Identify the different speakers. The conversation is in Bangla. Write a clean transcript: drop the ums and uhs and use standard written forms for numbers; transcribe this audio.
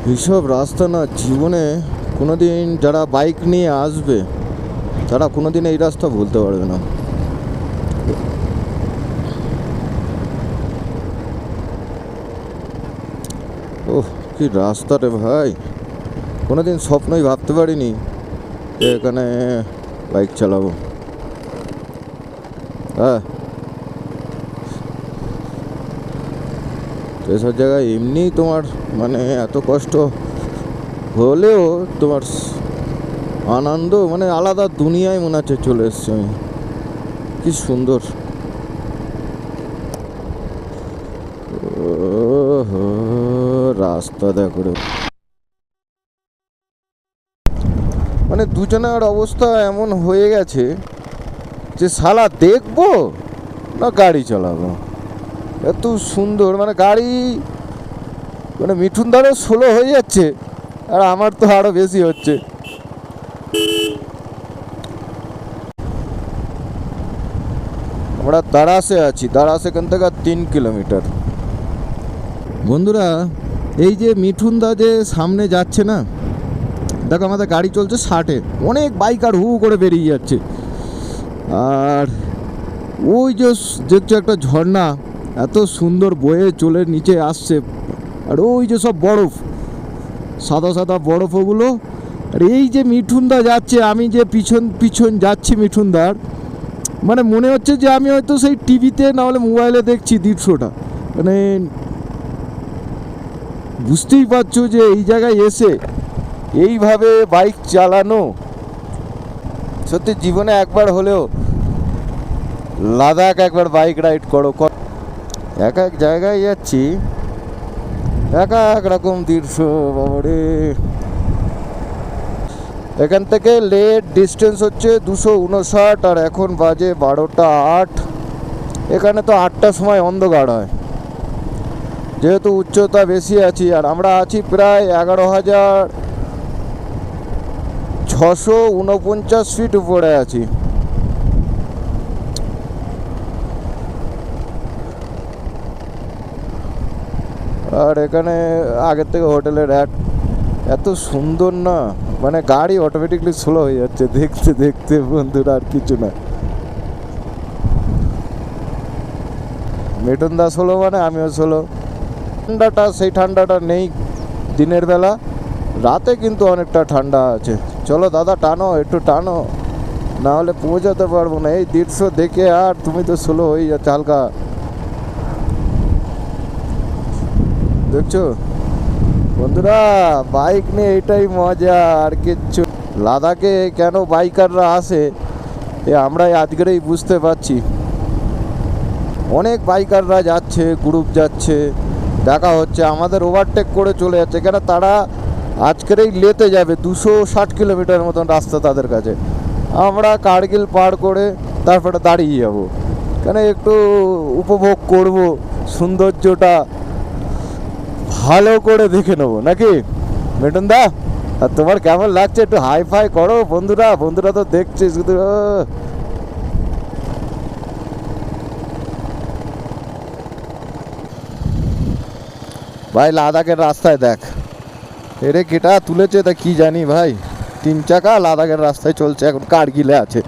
Speaker 1: এইসব রাস্তা না জীবনে কোনোদিন যারা বাইক নিয়ে আসবে তারা কোনোদিন এই রাস্তা ভুলতে পারবে না। ওহ, কি রাস্তা রে ভাই! কোনোদিন স্বপ্নই ভাবতে পারিনি যে এখানে বাইক চালাবো। হ্যাঁ, এসব জায়গায় এমনি তোমার মানে এত কষ্ট হলেও তোমার আনন্দ মানে আলাদা দুনিয়ায় মনে হচ্ছে চলে এসছি আমি। কি সুন্দর! ওহো, রাস্তা দেখো রে। মানে দুজনের অবস্থা এমন হয়ে গেছে যে শালা দেখবো না গাড়ি চালাবো। এত সুন্দর মানে গাড়ি, মানে মিঠুন দারও স্লো হয়ে যাচ্ছে আর আমার তো আরো বেশি হচ্ছে। আমরা দারাসে আছি, দারাস এখান থেকে 3 কিলোমিটার। বন্ধুরা, এই যে মিঠুন দা যে সামনে যাচ্ছে না, দেখো আমাদের গাড়ি চলছে 60-এ, অনেক বাইকার হু করে বেরিয়ে যাচ্ছে। আর ওই যে দেখছো একটা ঝর্ণা এত সুন্দর বয়ে চলে নিচে আসছে, আর ওই যে সব বরফ, সাদা সাদা বরফ ওগুলো। আর এই যে মিঠুনদা যাচ্ছে, আমি যে পিছন পিছন যাচ্ছি মিঠুনদার, মানে মনে হচ্ছে যে আমি হয়তো সেই টিভিতে না হলে মোবাইলে দেখছি দৃশ্যটা। মানে বুঝতেই পারছো যে এই জায়গায় এসে এইভাবে বাইক চালানো সত্যি জীবনে একবার হলেও লাদাখ একবার বাইক রাইড করো। এক এক জায়গায় যাচ্ছি এক এক রকম দৃশ্য বাবারে। এখান থেকে লেট ডিস্টেন্স হচ্ছে 259, আর এখন বাজে 12টা 8। এখানে তো 8টার সময় অন্ধকার হয়, যেহেতু উচ্চতা বেশি আছি। আর আমরা আছি প্রায় 11,649 ফিট উপরে আছি। আর এখানে আগের থেকে হোটেলের এত সুন্দর না, মানে গাড়ি অটোমেটিকলি স্লো হয়ে যাচ্ছে দেখতে দেখতে বন্ধুরা, আর কিছু না। মিঠুন দাস হলো মানে আমিও হলো। ঠান্ডাটা সেই ঠান্ডাটা নেই দিনের বেলা, রাতে কিন্তু অনেকটা ঠান্ডা আছে। চলো দাদা টানো, একটু টানো, না হলে পৌঁছাতে পারবো না। এই দৃশ্য দেখে আর তুমি তো স্লো হয়ে যাচ্ছে হালকা, দেখছো বন্ধুরা। বাইক নিয়ে এটাই মজা, আর কিচ্ছু। লাদাখে কেন বাইকাররা আসে আমরাই আজকেরই বুঝতে পারছি। অনেক বাইকাররা যাচ্ছে, গ্রুপ যাচ্ছে, দেখা হচ্ছে, আমাদের ওভারটেক করে চলে যাচ্ছে। কেন তারা আজকেরই লেতে যাবে, 260 কিলোমিটার মতন রাস্তা তাদের কাছে। আমরা কার্গিল পার করে তারপরে দাঁড়িয়ে যাব, কেন একটু উপভোগ করব, সৌন্দর্যটা ভালো করে দেখে নেবো নাকি মিঠুন দা? আর তোমার কেমন লাগছে একটু হাই ফাই করো বন্ধুরা। বন্ধুরা তো দেখছে শুধু। ভাই লাদাখের রাস্তায় দেখ, এরে কেটা তুলেছে তা কি জানি ভাই, 3 চাকা লাদাখের রাস্তায় চলছে, এখন কার্গিলে আছে।